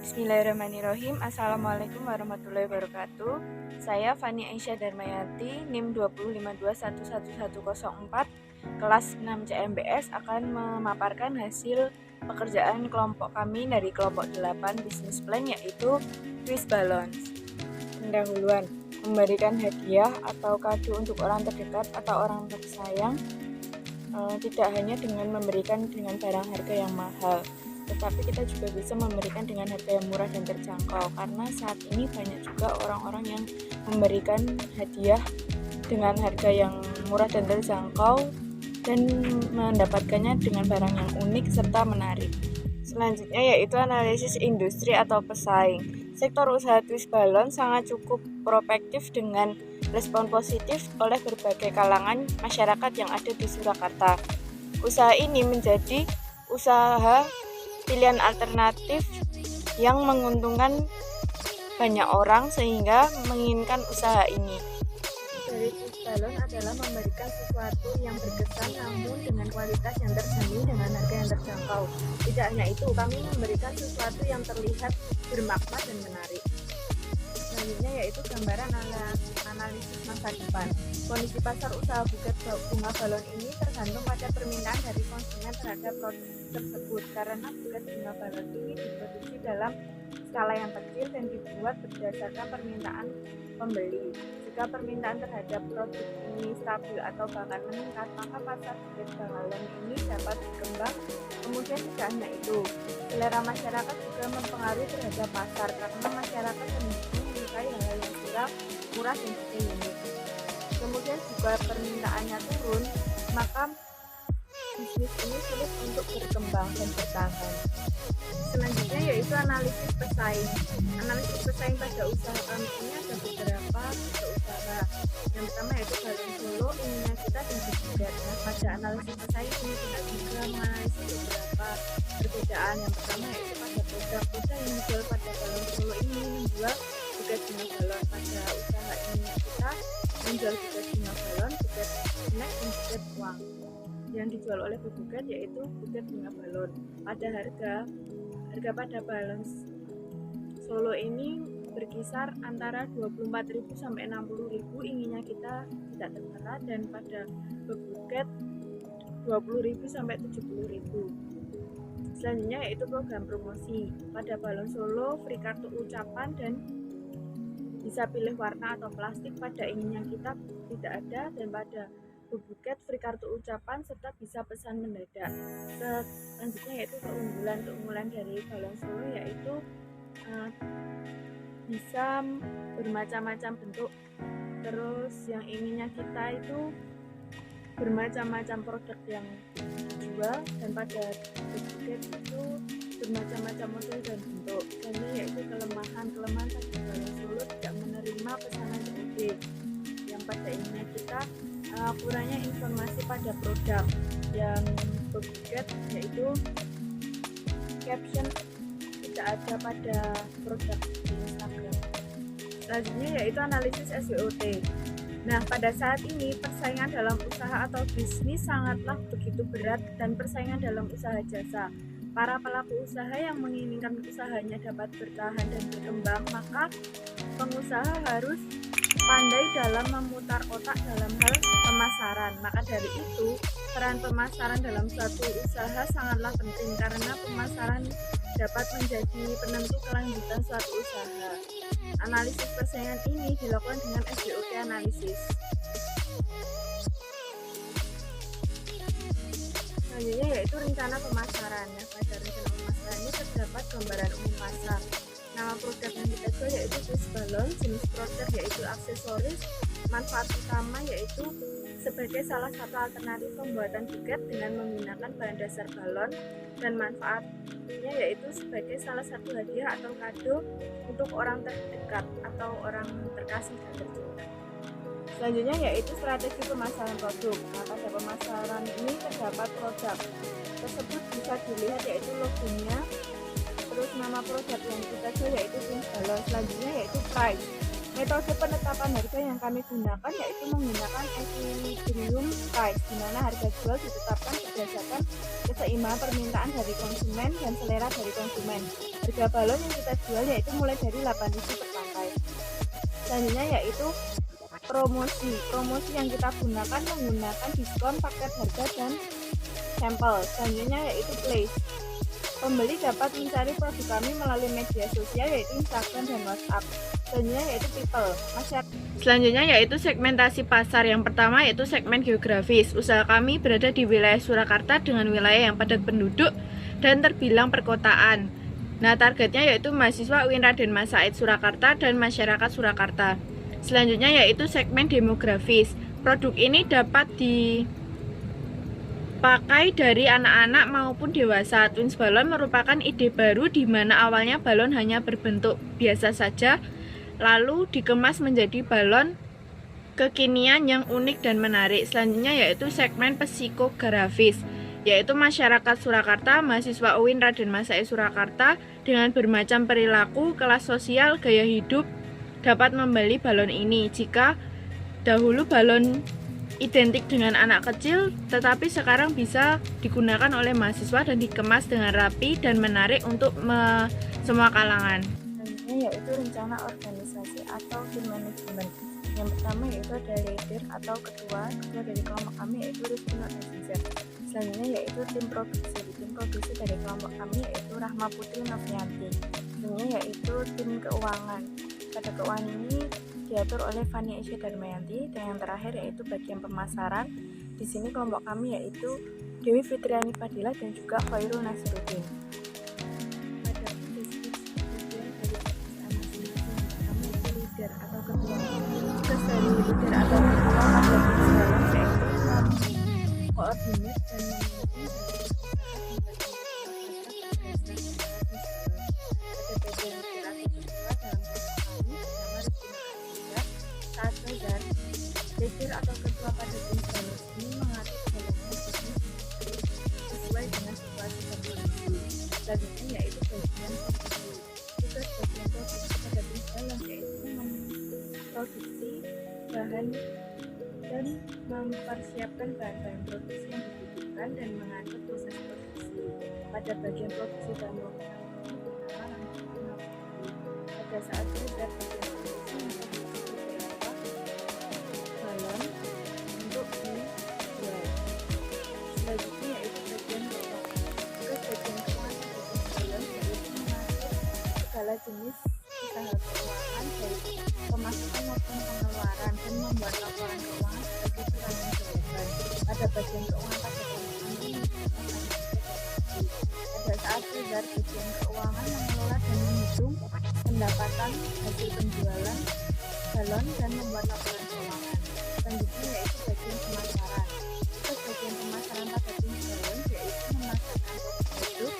Bismillahirrahmanirrahim. Assalamualaikum warahmatullahi wabarakatuh. Saya Fani Aisyah Darmayanti, NIM 205211104, kelas 6 CMBS akan memaparkan hasil pekerjaan kelompok kami dari kelompok 8 Business Plan, yaitu Twist Balance. Pendahuluan: memberikan hadiah atau kado untuk orang terdekat atau orang tersayang, tidak hanya dengan memberikan dengan barang harga yang mahal, tetapi kita juga bisa memberikan dengan harga yang murah dan terjangkau, karena saat ini banyak juga orang-orang yang memberikan hadiah dengan harga yang murah dan terjangkau dan mendapatkannya dengan barang yang unik serta menarik. Selanjutnya yaitu analisis industri atau pesaing. Sektor usaha Twist Balance sangat cukup prospektif dengan respon positif oleh berbagai kalangan masyarakat yang ada di Surakarta. Usaha ini menjadi usaha pilihan alternatif yang menguntungkan banyak orang sehingga menginginkan usaha ini. Dari Twist Balance adalah memberikan sesuatu yang berkesan namun dengan kualitas yang terjamin dengan harga yang terjangkau. Tidak hanya itu, kami memberikan sesuatu yang terlihat bermakna dan menarik. Selanjutnya yaitu gambaran analisis masa depan. Kondisi pasar usaha buket bunga balon ini tergantung pada permintaan dari konsumen terhadap produk tersebut, karena buket bunga balon ini diproduksi dalam skala yang kecil dan dibuat berdasarkan permintaan pembeli. Jika permintaan terhadap produk ini stabil atau bahkan meningkat, maka pasar buket balon ini dapat berkembang. Kemudian tidak hanya itu, selera masyarakat juga mempengaruhi terhadap pasar, karena masyarakat cenderung menyukai hal-hal yang murah dan unik. Kemudian jika permintaannya turun, maka bisnis ini sulit untuk berkembang dan bertahan. Selanjutnya yaitu analisis pesaing. Analisis pesaing pada usaha kami ini ada beberapa tipe usaha. Yang pertama yaitu Balon Solo, Inginya Kita, dan Buket. Nah, pada analisis pesaing ini kita juga menganalisis beberapa perbedaan. Yang pertama yaitu pada produk-produk yang dijual pada Balon Solo ini menjual buket bunga balon. Pada usaha Inginya Kita menjual buket bunga balon, buket snack, dan buket uang. Yang dijual oleh Buket yaitu buket bunga balon. Pada harga pada Balon Solo ini berkisar antara 24.000 sampai 60.000, Inginnya Kita tidak tertera, dan pada Buket 20.000 sampai 70.000. Selanjutnya yaitu program promosi. Pada Balon Solo free kartu ucapan dan bisa pilih warna atau plastik. Pada Inginnya Kita tidak ada, dan pada Buket free kartu ucapan serta bisa pesan mendadak. Selanjutnya yaitu keunggulan dari Balon Solo yaitu bisa bermacam-macam bentuk. Terus yang Inginnya Kita itu bermacam-macam produk yang dijual, dan pada Buket itu bermacam-macam model dan bentuk. Dan ini yaitu kelemahan pada Balon Solo tidak menerima pesanan COD. Yang pada Inginnya Kita kurangnya informasi pada produk. Yang Buket yaitu caption tidak ada pada produk di Instagram. Selanjutnya yaitu analisis SWOT. Nah, pada saat ini persaingan dalam usaha atau bisnis sangatlah begitu berat, dan persaingan dalam usaha jasa. Para pelaku usaha yang menginginkan usahanya dapat bertahan dan berkembang, maka pengusaha harus pandai dalam memutar otak dalam hal pemasaran. Maka dari itu, peran pemasaran dalam suatu usaha sangatlah penting, karena pemasaran dapat menjadi penentu kelanjutan suatu usaha. Analisis persaingan ini dilakukan dengan SWOT analisis. Selanjutnya yaitu rencana pemasaran. Pada rencana pemasaran ini terdapat gambaran umum pasar. Nama produk yang kita jual yaitu Twist Balance, jenis produk yaitu aksesoris, manfaat utama yaitu sebagai salah satu alternatif pembuatan buket dengan menggunakan bahan dasar balon, dan manfaatnya yaitu sebagai salah satu hadiah atau kado untuk orang terdekat atau orang terkasih dan tercinta. Selanjutnya yaitu strategi pemasaran produk. Nah, pada pemasaran ini terdapat produk tersebut bisa dilihat yaitu logonya, terus nama produk yang kita jual yaitu Twist Balance. Selanjutnya yaitu price. Metode penetapan harga yang kami gunakan yaitu menggunakan equilibrium price, di mana harga jual ditetapkan berdasarkan keseimbangan permintaan dari konsumen dan selera dari konsumen. Harga balon yang kita jual yaitu mulai dari 8.000 per tangkai. Selanjutnya yaitu promosi. Promosi yang kita gunakan menggunakan diskon, paket harga, dan sampel. Selanjutnya yaitu place. Pembeli dapat mencari produk kami melalui media sosial yaitu Instagram dan WhatsApp. Selanjutnya yaitu people, masyarakat. Selanjutnya yaitu segmentasi pasar. Yang pertama yaitu segmen geografis. Usaha kami berada di wilayah Surakarta dengan wilayah yang padat penduduk dan terbilang perkotaan. Nah, targetnya yaitu mahasiswa UIN Raden Mas Said Surakarta dan masyarakat Surakarta. Selanjutnya yaitu segmen demografis. Produk ini dapat dipakai dari anak-anak maupun dewasa. Twins Balon merupakan ide baru di mana awalnya balon hanya berbentuk biasa saja, lalu dikemas menjadi balon kekinian yang unik dan menarik. Selanjutnya yaitu segmen psikografis, yaitu masyarakat Surakarta, mahasiswa UIN Raden Mas Said Surakarta dengan bermacam perilaku, kelas sosial, gaya hidup dapat membeli balon ini. Jika dahulu balon identik dengan anak kecil, tetapi sekarang bisa digunakan oleh mahasiswa dan dikemas dengan rapi dan menarik untuk semua kalangan. Selanjutnya yaitu rencana organisasi atau tim manajemen. Yang pertama yaitu ada leader atau ketua dari kelompok kami yaitu Rizky Nurhaliza. Selanjutnya yaitu tim produksi dari kelompok kami yaitu Rahma Putri Novianti. Selanjutnya yaitu tim keuangan. Pada keuangan ini diatur oleh Fani Aisyah Darmayanti, dan yang terakhir yaitu bagian pemasaran. Di sini kelompok kami yaitu Dewi Fitriani Fadila dan juga Khairul Nasiruddin. Pada deskripsi bagian dari pekerjaan masing-masing kami yaitu leader atau ketua. Tugas dari leader atau ketua pada dalam yaitu koordinat dan memimpin leader atau ketua pada tim balon ini mengatur jalannya bisnis sesuai dengan situasi dan kondisi. Selanjutnya yaitu bagian produksi. Tugas bagian produksi pada tim balon yaitu memproduksi bahan dan mempersiapkan bahan-bahan produksi yang dibutuhkan dan mengatur proses produksi. Pada bagian produksi dan melakukan pada saat leader bagian produksi untuk dijual. Selanjutnya yaitu bagian keuangan. Tugas bagian keuangan pada balon yaitu mengatur segala jenis usaha keuangan baik pemasukan maupun pengeluaran dan membuat laporan keuangan sebagai pertanggungjawaban. Pada bagian keuangan pada balon ini pada saat leader bagian keuangan mengelola dan menghitung pendapatan hasil penjualan balon dan membuat laporan keuangan. Selanjutnya yaitu bagian pemasaran. Tugas bagian pemasaran pada tim balon yaitu memasarkan produk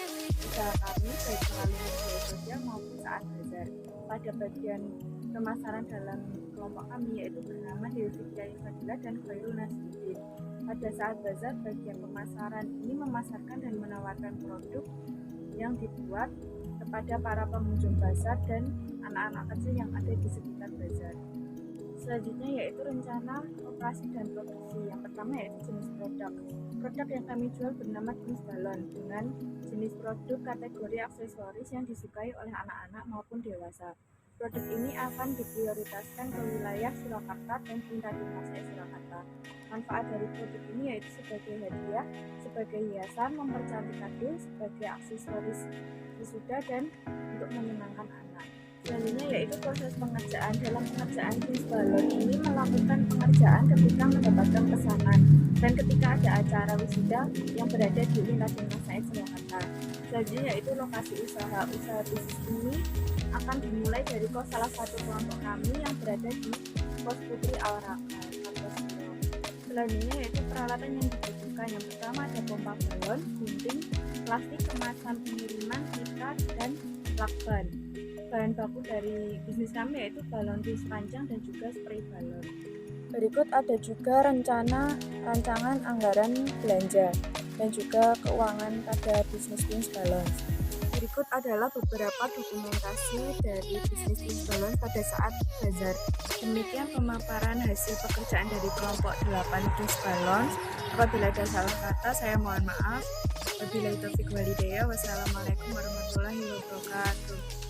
usaha kami baik melalui media sosial maupun saat bazar. Pada bagian pemasaran dalam kelompok kami yaitu bernama Dewi Fitriani Fadila dan Khairul Nasiruddin. Pada saat bazar, bagian pemasaran ini memasarkan dan menawarkan produk yang dibuat kepada para pengunjung bazar dan anak-anak kecil yang ada di sekitar bazar. Selanjutnya yaitu rencana operasi dan produksi. Yang pertama yaitu jenis produk. Produk yang kami jual bernama Twins Balon dengan jenis produk kategori aksesoris yang disukai oleh anak-anak maupun dewasa. Produk ini akan diprioritaskan ke wilayah Surakarta dan UIN Raden Mas Said Surakarta. Manfaat dari produk ini yaitu sebagai hadiah, sebagai hiasan, mempercantik kado, sebagai aksesoris wisuda dan untuk menyenangkan anak. Selanjutnya yaitu proses pengerjaan. Dalam pengerjaan Twins Balon ini melakukan pengerjaan ketika mendapatkan pesanan dan ketika ada acara wisuda yang berada di UIN Raden Mas Said Surakarta. Selanjutnya yaitu lokasi usaha. Usaha bisnis ini akan dimulai dari kos salah satu kelompok kami yang berada di Pos Putri Al-Raka. Selanjutnya yaitu peralatan yang dibutuhkan. Yang pertama ada pompa balon, gunting, plastik kemasan pengiriman, ikat, dan lakban. Bahan baku dari bisnis kami yaitu balon twins panjang dan juga spray balon. Berikut ada juga rancangan anggaran belanja dan juga keuangan pada bisnis Twins Balon. Berikut adalah beberapa dokumentasi dari bisnis Twist Balloons pada saat bazar. Demikian pemaparan hasil pekerjaan dari kelompok 8 Twist Balloons. Apabila ada salah kata, saya mohon maaf. Wabillahi taufiq walhidayah. Wassalamualaikum warahmatullahi wabarakatuh.